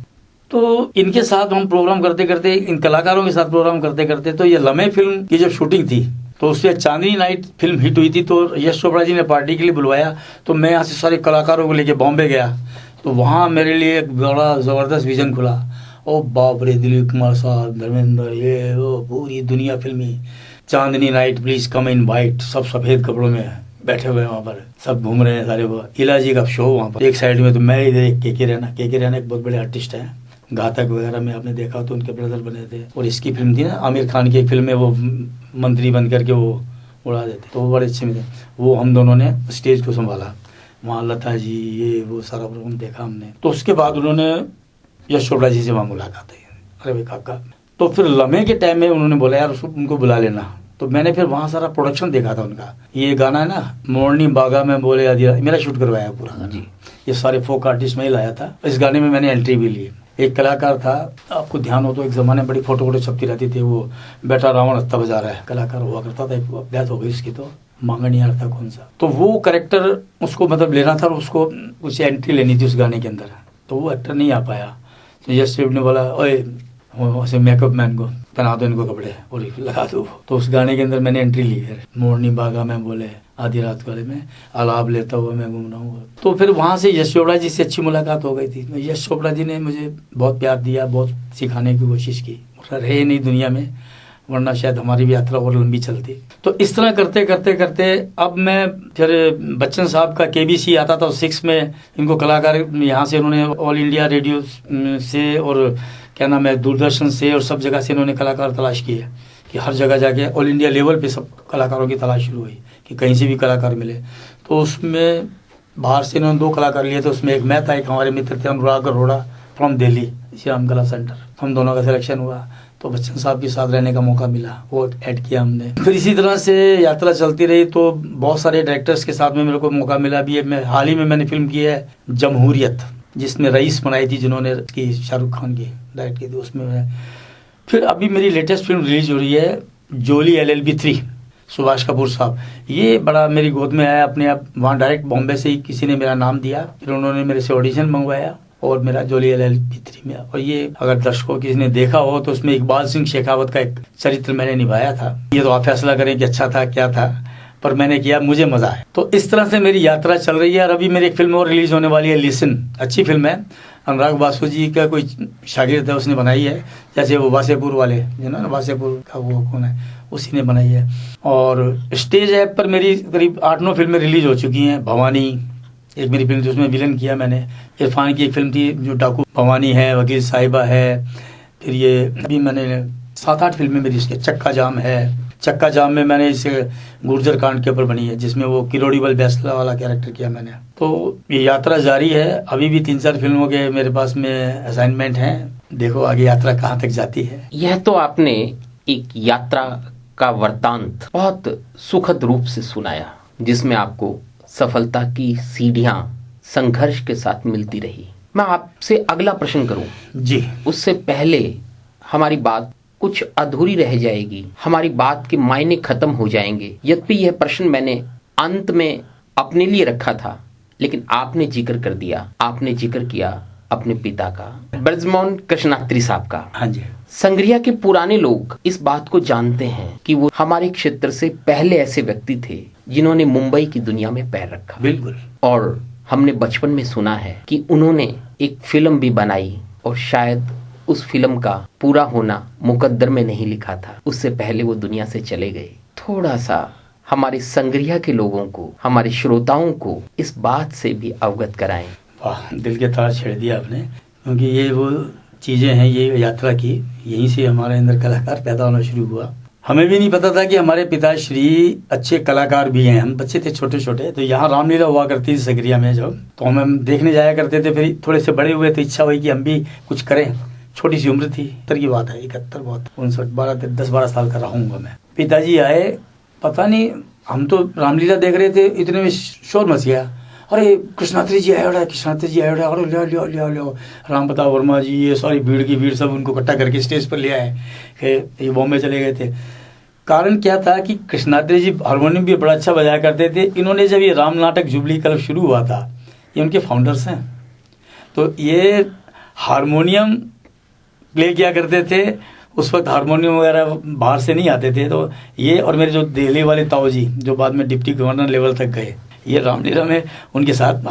तो इनके साथ हम प्रोग्राम करते करते, इन कलाकारों के साथ प्रोग्राम करते करते, तो ये लम्हे फिल्म की जब शूटिंग थी, तो उससे चांदनी नाइट फिल्म हिट हुई थी। तो यश चोपड़ा जी ने पार्टी के लिए बुलवाया, तो मैं यहाँ से सारे कलाकारों को लेके बॉम्बे गया। तो वहाँ मेरे लिए एक बड़ा ज़बरदस्त विजन खुला। ओ बाप रे, दिलीप कुमार साहब, धर्मेंद्र, ये वो पूरी दुनिया फिल्मी, चांदनी night, please come in white, सब सफ़ेद कपड़ों में बैठे हुए हैं वहाँ पर, सब घूम रहे हैं सारे। वो इलाजी का शो वहाँ पर, एक साइड में तो मैं, इधर एक के रैना एक बहुत बड़े आर्टिस्ट हैं, घातक वगैरह में आपने देखा तो उनके ब्रदर बने थे। और इसकी फिल्म थी ना आमिर खान की एक फिल्म में, वो मंत्री बन करके वो उड़ा देते, तो वो बड़े अच्छे में थे। वो हम दोनों ने स्टेज को संभाला, वहाँ लता जी ये वो सारा प्रोग्राम देखा हमने। तो उसके बाद उन्होंने यश चोपड़ा जी से वहाँ मुलाकात हुई। अरे भाई काका, तो फिर लम्हे के टाइम में उन्होंने बोला यार उनको बुला लेना। तो मैंने फिर वहाँ सारा प्रोडक्शन देखा था उनका। ये गाना है ना मोरनी बागा में बोले आदि, मेरा शूट करवाया पूरा गाना जी। ये सारे फोक आर्टिस्ट में ही लाया था। इस गाने में मैंने एंट्री भी ली। एक कलाकार था, आपको ध्यान हो तो एक जमाने में बड़ी फोटो छपती रहती थी, वो बेटा रावण हत्ता बजा रहा है, कलाकार हुआ करता था। एक डेथ हो गई उसकी, तो मांगनियार था कौन सा, तो वो कैरेक्टर उसको मतलब लेना था और उसको कुछ एंट्री लेनी थी उस गाने के अंदर। तो वो एक्टर नहीं आ पाया। तो यश ने बोला ओए मेकअप मैन को पहना दो इनको कपड़े और लगा दो। तो उस गाने के अंदर मैंने एंट्री ली है, मोरनी बागा में बोले आधी रात वाले में आलाप लेता हुआ मैं घूम रहा हूँ। तो फिर वहाँ से यश चोपड़ा जी से अच्छी मुलाकात हो गई थी। यश चोपड़ा जी ने मुझे बहुत प्यार दिया, बहुत सिखाने की कोशिश की। रहे नहीं दुनिया में, वरना शायद हमारी भी यात्रा और लंबी चलती। तो इस तरह करते करते करते अब मैं फिर बच्चन साहब का KBC आता था 6 में, इनको कलाकार यहाँ से उन्होंने ऑल इंडिया रेडियो से और क्या नाम है दूरदर्शन से और सब जगह से इन्होंने कलाकार तलाश किए कि हर जगह जाके ऑल इंडिया लेवल पे सब कलाकारों की तलाश शुरू हुई कि कहीं से भी कलाकार मिले। तो उसमें बाहर से इन्होंने 2 कलाकार लिए थे, उसमें एक मैं था, एक हमारे मित्र थे अनुराग अरोड़ा फ्रॉम दिल्ली श्री राम कला सेंटर। हम दोनों का सिलेक्शन हुआ तो बच्चन साहब के साथ रहने का मौका मिला, वो ऐड किया हमने। फिर इसी तरह से यात्रा चलती रही। तो बहुत सारे डायरेक्टर्स के साथ में मेरे को मौका मिला भी है। मैं हाल ही में मैंने फिल्म की है जमहूरियत, जिसमें रईस बनाई थी, जिन्होंने की शाहरुख खान की डायरेक्ट की थी, उसमें मैं। फिर अभी मेरी लेटेस्ट फिल्म रिलीज हो रही है जोली LLB 3 सुभाष कपूर साहब। ये बड़ा मेरी गोद में आया अपने आप, वहाँ डायरेक्ट बॉम्बे से ही किसी ने मेरा नाम दिया, फिर उन्होंने मेरे से ऑडिशन मंगवाया और मेरा जोली LLB 3 में। और ये अगर दर्शकों किसी ने देखा हो तो उसमें इकबाल सिंह शेखावत का एक चरित्र मैंने निभाया था। ये तो आप फैसला करें कि अच्छा था क्या था, पर मैंने किया, मुझे मजा आया। तो इस तरह से मेरी यात्रा चल रही है। और अभी मेरी एक फिल्म और रिलीज होने वाली है लिसन, अच्छी फिल्म है। अनुराग बासु जी का कोई शागिर्द है, उसने बनाई है, जैसे वो वासेपुर वाले जो ना वासेपुर का वो कौन है, उसी ने बनाई है। और स्टेज ऐप पर मेरी करीब 8-9 फिल्में रिलीज हो चुकी हैं। भवानी एक मेरी फिल्म जिसमें विलन किया मैंने, इरफान की एक फिल्म थी जो डाकू, भवानी है, वकील साहिबा है। फिर ये अभी मैंने 7-8 फिल्में मेरी इसके, चक्का जाम है, चक्का जाम में मैंने इसे गुर्जर कांड के ऊपर बनी है, जिसमें वो किरोड़ीबल बैसला वाला कैरेक्टर किया मैंने। तो ये यात्रा जारी है। अभी भी 3-4 फिल्मों के मेरे पास में असाइनमेंट हैं, देखो आगे यात्रा कहाँ तक जाती है। यह तो आपने एक यात्रा का वृत्तांत बहुत सुखद रूप से सुनाया, जिसमें आपको सफलता की सीढ़ियां संघर्ष के साथ मिलती रही। मैं आपसे अगला प्रश्न करूं जी, उससे पहले हमारी बात कुछ अधूरी रह जाएगी, हमारी बात के मायने खत्म हो जाएंगे। यद्यपि यह प्रश्न मैंने अंत में अपने लिए रखा था, लेकिन आपने जिक्र कर दिया, आपने जिक्र किया अपने पिता का, ब्रजमोहन कृष्णात्री साहब का। हाँ जी। संग्रिया के पुराने लोग इस बात को जानते हैं कि वो हमारे क्षेत्र से पहले ऐसे व्यक्ति थे जिन्होंने मुंबई की दुनिया में पैर रखा। बिल्कुल। और हमने बचपन में सुना है कि उन्होंने एक फिल्म भी बनाई और शायद उस फिल्म का पूरा होना मुकद्दर में नहीं लिखा था, उससे पहले वो दुनिया से चले गए। थोड़ा सा हमारे संग्रिया के लोगों को, हमारे श्रोताओं को इस बात से भी अवगत कराएं। वाह, दिल के तार छेड़ दिया आपने, क्योंकि ये वो चीज़ें हैं, ये यात्रा की, यहीं से हमारे अंदर कलाकार पैदा होना शुरू हुआ। हमें भी नहीं पता था कि हमारे पिताश्री अच्छे कलाकार भी हैं। हम बच्चे थे छोटे छोटे, तो यहाँ रामलीला हुआ करती थी संग्रिया में जब, तो हम देखने जाया करते थे। फिर थोड़े से बड़े हुए तो इच्छा हुई कि हम भी कुछ करें। छोटी सी उम्र थी, 71 की बात है, 71 बहुत 59 10-12 साल का रहूँगा मैं। पिताजी आए, पता नहीं, हम तो रामलीला देख रहे थे, इतने में शोर मच गया, अरे कृष्णात्री जी आया उड़ा, कृष्णात्री जी आया उड़ा, अरे लियो लियो लियो, राम प्रताप वर्मा जी, ये सारी भीड़ की भीड़, सब उनको इकट्ठा करके स्टेज पर ले आए कि ये बॉम्बे चले गए थे। कारण क्या था कि कृष्णात्री जी हारमोनियम भी बड़ा अच्छा बजाया करते थे। इन्होंने जब ये राम नाटक जुबली क्लब शुरू हुआ था, ये उनके फाउंडर्स हैं, तो ये हारमोनियम प्ले किया करते थे। उस वक्त हारमोनियम वगैरह बाहर से नहीं आते थे, तो ये और मेरे जो दिल्ली वाले ताऊ जी, जो बाद में डिप्टी गवर्नर लेवल तक गए, ये रामलीला में उनके साथ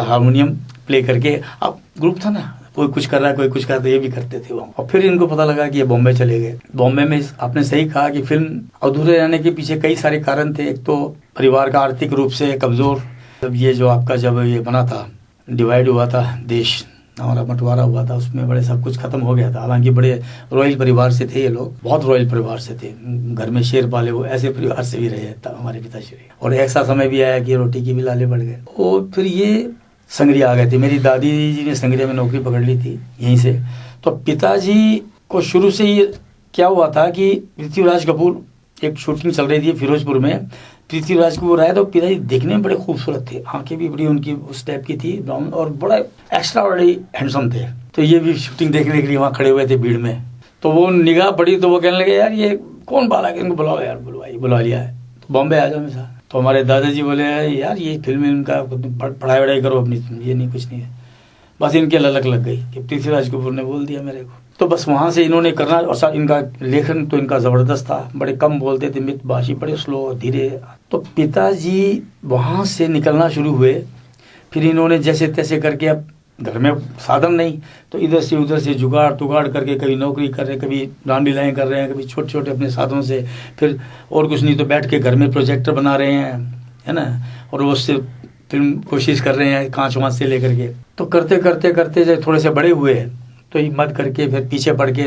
हारमोनियम प्ले करके, अब ग्रुप था ना, कोई कुछ कर रहा है कोई कुछ कर रहा है, ये भी करते थे वहाँ। और फिर इनको पता लगा कि ये बॉम्बे चले गए। बॉम्बे में आपने सही कहा कि फिल्म अधूरे रहने के पीछे कई सारे कारण थे। एक तो परिवार का आर्थिक रूप से कमज़ोर। जब ये जो आपका जब ये बना था, डिवाइड हुआ था देश, हमारा बंटवारा हुआ था, उसमें बड़े सब कुछ खत्म हो गया था। हालांकि बड़े रॉयल परिवार से थे ये लोग, बहुत रॉयल परिवार से थे, घर में शेर पाले वो ऐसे परिवार से भी रहे हमारे पिताश्री। और एक सा समय भी आया कि रोटी की भी लाले पड़ गए। और फिर ये संगरिया आ गए थे। मेरी दादी जी ने संगरिया में नौकरी पकड़ ली थी यहीं से। तो पिताजी को शुरू से ही क्या हुआ था कि पृथ्वीराज कपूर, एक शूटिंग चल रही थी फिरोजपुर में, पृथ्वीराज कपूर आए तो पिताजी देखने में बड़े खूबसूरत थे, आंखें भी बड़ी उनकी उस टाइप की थी, ब्राउन, और बड़ा एक्स्ट्रा ऑर्डिनरी हैंडसम थे। तो ये भी शूटिंग देखने के लिए वहाँ खड़े हुए थे भीड़ में। तो वो निगाह पड़ी तो वो कहने लगे, यार ये कौन बाला है, इनको बुलाओ यार। बुला लिया है, तो बॉम्बे आ जाओ मेरे साथ। तो हमारे दादाजी बोले, यार ये फिल्म इनका पढ़ाई वढ़ाई करो अपनी, ये नहीं कुछ नहीं है। बस इनके ललक लग गई कि पृथ्वीराज कपूर ने बोल दिया मेरे को। तो बस वहाँ से इन्होंने करना। और इनका लेखन तो इनका ज़बरदस्त था, बड़े कम बोलते थे, मितभाषी, बड़े स्लो धीरे। तो पिताजी वहाँ से निकलना शुरू हुए। फिर इन्होंने जैसे तैसे करके, अब घर में साधन नहीं, तो इधर से उधर से जुगाड़ तुगाड़ करके कभी नौकरी कर रहे हैं, कभी रामलीलाएँ कर रहे हैं, कभी छोटे छोटे अपने साधनों से, फिर और कुछ नहीं तो बैठ के घर में प्रोजेक्टर बना रहे हैं, है ना, और वो उससे फिल्म कोशिश कर रहे हैं कांच वाँच से लेकर के। तो करते करते करते जब थोड़े से बड़े हुए तो हिम्मत करके फिर पीछे पड़ के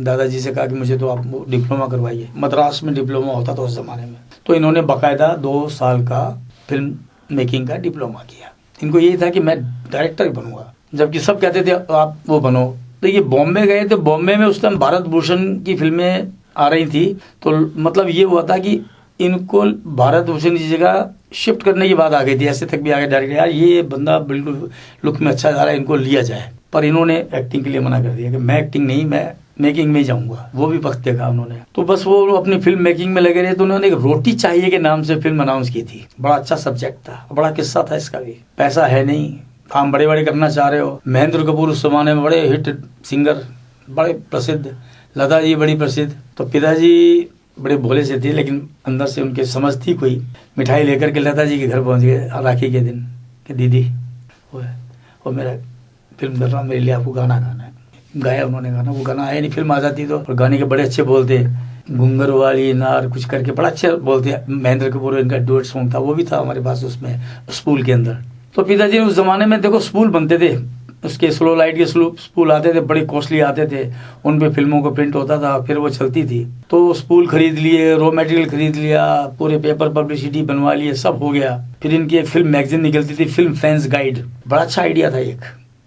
दादाजी से कहा कि मुझे तो आप डिप्लोमा करवाइए। मद्रास में डिप्लोमा होता था उस ज़माने में। तो इन्होंने बाकायदा 2 साल का फिल्म मेकिंग का डिप्लोमा किया। इनको यही था कि मैं डायरेक्टर ही बनूंगा, जबकि सब कहते थे आप वो बनो। तो ये बॉम्बे गए, तो बॉम्बे में उस टाइम भारत भूषण की फिल्में आ रही थी। तो मतलब ये हुआ था कि इनको भारत भूषण की जगह शिफ्ट करने की बात आ गई थी। ऐसे तक भी आ गए डायरेक्टर, यार ये बंदा बिल्कुल लुक में अच्छा जा रहा है, इनको लिया जाए। पर इन्होंने एक्टिंग के लिए मना कर दिया कि मैं एक्टिंग नहीं, मैं मेकिंग में जाऊंगा। वो भी वक्त देखा उन्होंने। तो बस वो अपनी फिल्म मेकिंग में लगे रहे। तो उन्होंने एक रोटी चाहिए के नाम से फिल्म अनाउंस की थी। बड़ा अच्छा सब्जेक्ट था, बड़ा किस्सा था इसका भी। पैसा है नहीं, काम बड़े बड़े करना चाह रहे हो। महेंद्र कपूर उस जमाने में बड़े हिट सिंगर, बड़े प्रसिद्ध, लता जी बड़ी प्रसिद्ध। तो पिताजी बड़े भोले से थे, लेकिन अंदर से उनके समझ थी कोई। मिठाई लेकर के लता जी के घर पहुंच गए राखी के दिन कि दीदी वो मेरा फिल्म कर रहा हूँ, मेरे लिए आपको गाना गाना है। गाया उन्होंने गाना, वो गाना आया नहीं, फिल्म आ जाती तो। और गाने के बड़े अच्छे बोलते, घुंगर वाली नार कुछ करके बड़ा अच्छे बोलते। महेंद्र कपूर इनका डुएट सॉन्ग था, वो भी था हमारे पास उसमें स्पूल के अंदर। तो पिताजी उस जमाने में देखो स्पूल बनते थे, उसके स्लो लाइट के स्पूल आते थे, बड़े कॉस्टली आते थे, उन पे फिल्मों को प्रिंट होता था, फिर वो चलती थी। तो स्पूल खरीद लिए, रॉ मटेरियल खरीद लिया, पूरे पेपर पब्लिसिटी बनवा लिए, सब हो गया। फिर इनकी एक फिल्म मैगजीन निकलती थी, फिल्म फैंस गाइड। बड़ा अच्छा आइडिया था एक,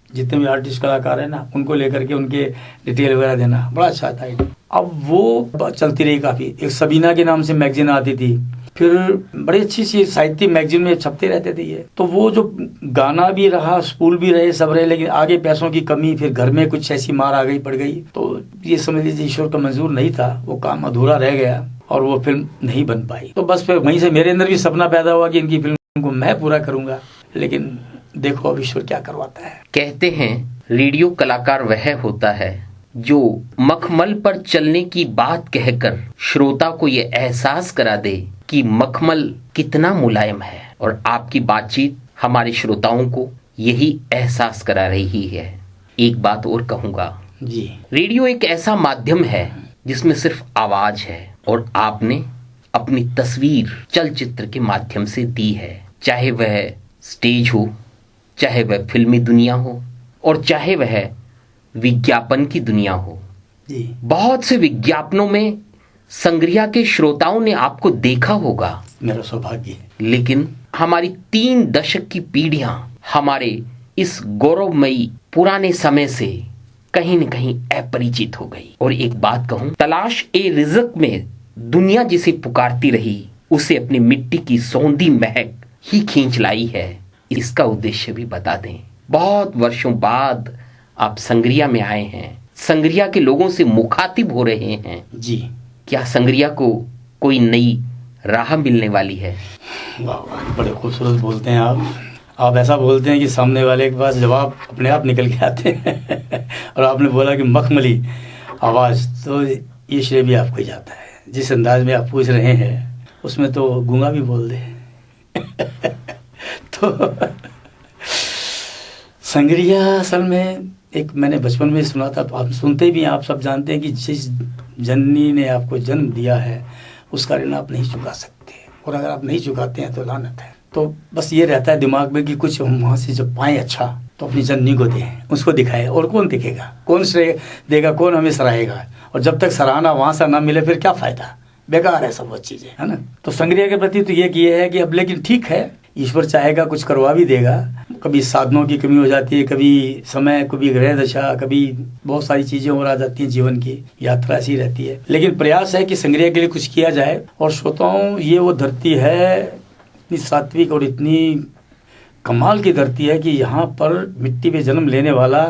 जितने भी आर्टिस्ट कलाकार है ना, उनको लेकर के उनके डिटेल वगैरह देना, बड़ा अच्छा था आइडिया। अब वो चलती रही काफ़ी। एक सबीना के नाम से मैगजीन आती थी, फिर बड़ी अच्छी सी साहित्य मैगजीन में छपते रहते थे ये। तो वो जो गाना भी रहा, स्कूल भी रहे, सब रहे, लेकिन आगे पैसों की कमी, फिर घर में कुछ ऐसी मार आ गई, पड़ गई। तो ये समझ लीजिए ईश्वर का मंजूर नहीं था, वो काम अधूरा रह गया और वो फिल्म नहीं बन पाई। तो बस फिर वहीं से मेरे अंदर भी सपना पैदा हुआ कि इनकी फिल्म को मैं पूरा करूंगा। लेकिन देखो अब ईश्वर क्या करवाता है। कहते हैं रेडियो कलाकार वह होता है जो मखमल पर चलने की बात कहकर श्रोता को ये एहसास करा दे कि मखमल कितना मुलायम है। और आपकी बातचीत हमारे श्रोताओं को यही एहसास करा रही है। एक बात और कहूंगा जी, रेडियो एक ऐसा माध्यम है जिसमें सिर्फ आवाज है, और आपने अपनी तस्वीर चलचित्र के माध्यम से दी है। चाहे वह स्टेज हो, चाहे वह फिल्मी दुनिया हो, और चाहे वह विज्ञापन की दुनिया हो। जी, बहुत से विज्ञापनों में संग्रिया के श्रोताओं ने आपको देखा होगा, मेरा सौभाग्य है। लेकिन हमारी 3 दशक की पीढ़ियां हमारे इस गौरवमयी पुराने समय से कहीं न कहीं अपरिचित हो गई। और एक बात कहूं, तलाश ए रिज़्क में दुनिया जिसे पुकारती रही, उसे अपनी मिट्टी की सौंधी महक ही खींच लाई है। इसका उद्देश्य भी बता दें। बहुत वर्षों बाद आप संग्रिया में आए हैं, संग्रिया के लोगों से मुखातिब हो रहे हैं। जी, क्या संग्रिया को कोई नई राह मिलने वाली है? वाह वाह, बड़े खूबसूरत बोलते हैं आप ऐसा बोलते हैं कि सामने वाले के पास जवाब अपने आप निकल के आते हैं। और आपने बोला कि मखमली आवाज़, तो ये श्रेय भी आपको ही जाता है। जिस अंदाज में आप पूछ रहे हैं उसमें तो गूंगा भी बोल दे। तो संग्रिया असल में एक मैंने बचपन में सुना था, तो आप सुनते भी हैं, आप सब जानते हैं कि जिस जननी ने आपको जन्म दिया है उसका ऋण आप नहीं चुका सकते। और अगर आप नहीं चुकाते हैं तो लानत है। तो बस ये रहता है दिमाग में कि कुछ हम वहाँ से जब पाएँ अच्छा तो अपनी जननी को दें, उसको दिखाएं। और कौन दिखेगा, कौन श्रेय देगा, कौन हमें सराहेगा? और जब तक सराहना वहाँ से ना मिले फिर क्या फ़ायदा, बेकार है सब वो चीज़ें, है ना। तो संग्रिया के प्रति तो ये है कि अब लेकिन ठीक है, ईश्वर चाहेगा कुछ करवा भी देगा। कभी साधनों की कमी हो जाती है, कभी समय, कभी ग्रह दशा, कभी बहुत सारी चीज़ें और आ जाती हैं, जीवन की यात्रा ऐसी रहती है। लेकिन प्रयास है कि संग्रिया के लिए कुछ किया जाए। और श्रोताओं, ये वो धरती है इतनी सात्विक और इतनी कमाल की धरती है कि यहाँ पर मिट्टी में जन्म लेने वाला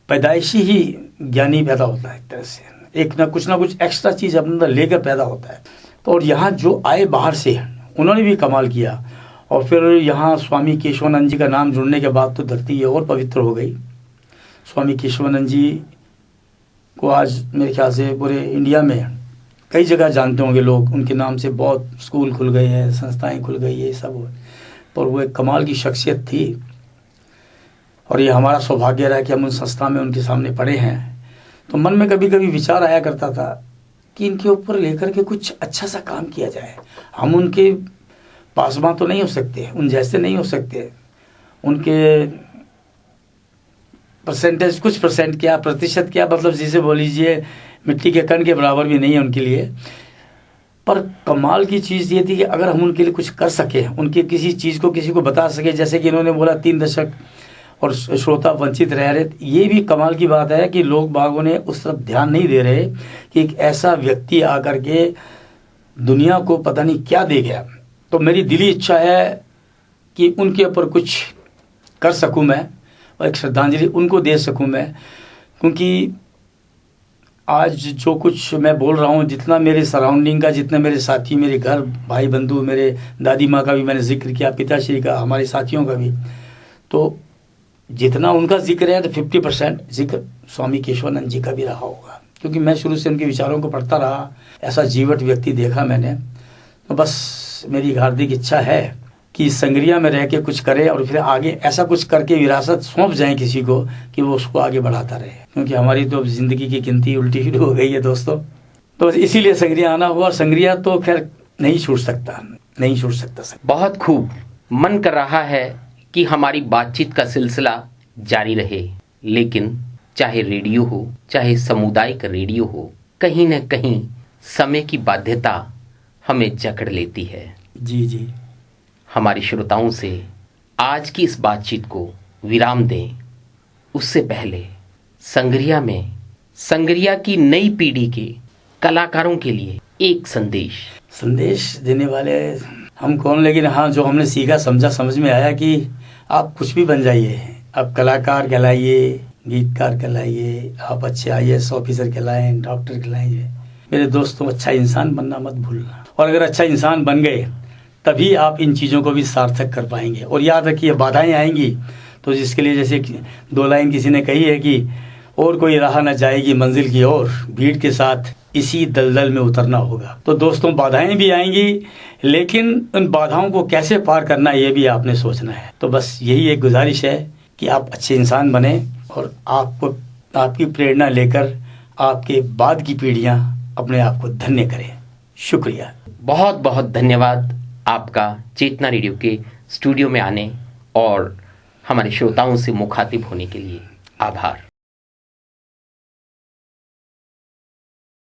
पैदाइशी ही ज्ञानी पैदा होता है। एक तरह से एक ना कुछ एक्स्ट्रा चीज़ अपने अंदर लेकर पैदा होता है। तो और यहाँ जो आए बाहर से, उन्होंने भी कमाल किया। और फिर यहाँ स्वामी केशवानंद जी का नाम जुड़ने के बाद तो धरती ये और पवित्र हो गई। स्वामी केशवानंद जी को आज मेरे ख्याल से पूरे इंडिया में कई जगह जानते होंगे लोग, उनके नाम से बहुत स्कूल खुल गए हैं, संस्थाएं खुल गई है, सब। और वो एक कमाल की शख्सियत थी। और ये हमारा सौभाग्य रहा कि हम उन संस्था में उनके सामने पढ़े हैं। तो मन में कभी कभी विचार आया करता था कि इनके ऊपर लेकर के कुछ अच्छा सा काम किया जाए। हम उनके पासबां तो नहीं हो सकते, उन जैसे नहीं हो सकते, उनके परसेंटेज कुछ परसेंट क्या, प्रतिशत क्या, मतलब जिसे बोल लीजिए मिट्टी के कण के बराबर भी नहीं है उनके लिए। पर कमाल की चीज़ ये थी कि अगर हम उनके लिए कुछ कर सके, उनकी किसी चीज़ को किसी को बता सके, जैसे कि इन्होंने बोला 3 दशक और श्रोता वंचित रह रहे, ये भी कमाल की बात है कि लोग बागों ने उस तरफ ध्यान नहीं दे रहे कि एक ऐसा व्यक्ति आकर के दुनिया को पता नहीं क्या दे गया। तो मेरी दिली इच्छा है कि उनके ऊपर कुछ कर सकूं मैं और एक श्रद्धांजलि उनको दे सकूं मैं। क्योंकि आज जो कुछ मैं बोल रहा हूँ, जितना मेरे सराउंडिंग का, जितने मेरे साथी, मेरे घर, भाई बंधु, मेरे दादी माँ का भी मैंने जिक्र किया, पिताश्री का, हमारे साथियों का भी, तो जितना उनका जिक्र है तो 50% जिक्र स्वामी केशवानंद जी का भी रहा होगा। क्योंकि मैं शुरू से उनके विचारों को पढ़ता रहा, ऐसा जीवट व्यक्ति देखा मैंने। तो बस मेरी हार्दिक इच्छा है कि संग्रिया में रह के कुछ करें और फिर आगे ऐसा कुछ करके विरासत सौंप जाए किसी को कि वो उसको आगे बढ़ाता रहे। क्योंकि हमारी तो जिंदगी की गिनती उल्टी शुरू हो गई है दोस्तों। तो इसीलिए संग्रिया आना हुआ। संग्रिया तो खैर नहीं छूट सकता। बहुत खूब। मन कर रहा है कि हमारी बातचीत का सिलसिला जारी रहे, लेकिन चाहे रेडियो हो, चाहे सामुदायिक रेडियो हो, कहीं न कहीं समय की बाध्यता हमें जकड़ लेती है। जी। हमारे श्रोताओं से आज की इस बातचीत को विराम दें, उससे पहले संग्रिया की नई पीढ़ी के कलाकारों के लिए एक संदेश देने वाले हम कौन, लेकिन हाँ, जो हमने सीखा, समझा, समझ में आया कि आप कुछ भी बन जाइए, आप कलाकार कहलाइए, गीतकार कहलाइए, आप अच्छे IAS ऑफिसर कहलाएं, डॉक्टर कहलाइए। मेरे दोस्तों, अच्छा इंसान बनना मत भूलना। और अगर अच्छा इंसान बन गए तभी आप इन चीज़ों को भी सार्थक कर पाएंगे। और याद रखिए, बाधाएं आएंगी तो जिसके लिए, जैसे 2 लाइन किसी ने कही है कि और कोई राह न जाएगी मंजिल की ओर, भीड़ के साथ इसी दलदल में उतरना होगा। तो दोस्तों, बाधाएं भी आएंगी, लेकिन उन बाधाओं को कैसे पार करना है ये भी आपने सोचना है। तो बस यही एक गुजारिश है कि आप अच्छे इंसान बने और आपको, आपकी प्रेरणा लेकर आपके बाद की पीढ़ियां अपने आप को धन्य करें। शुक्रिया। बहुत बहुत धन्यवाद आपका चेतना रेडियो के स्टूडियो में आने और हमारे श्रोताओं से मुखातिब होने के लिए। आभार।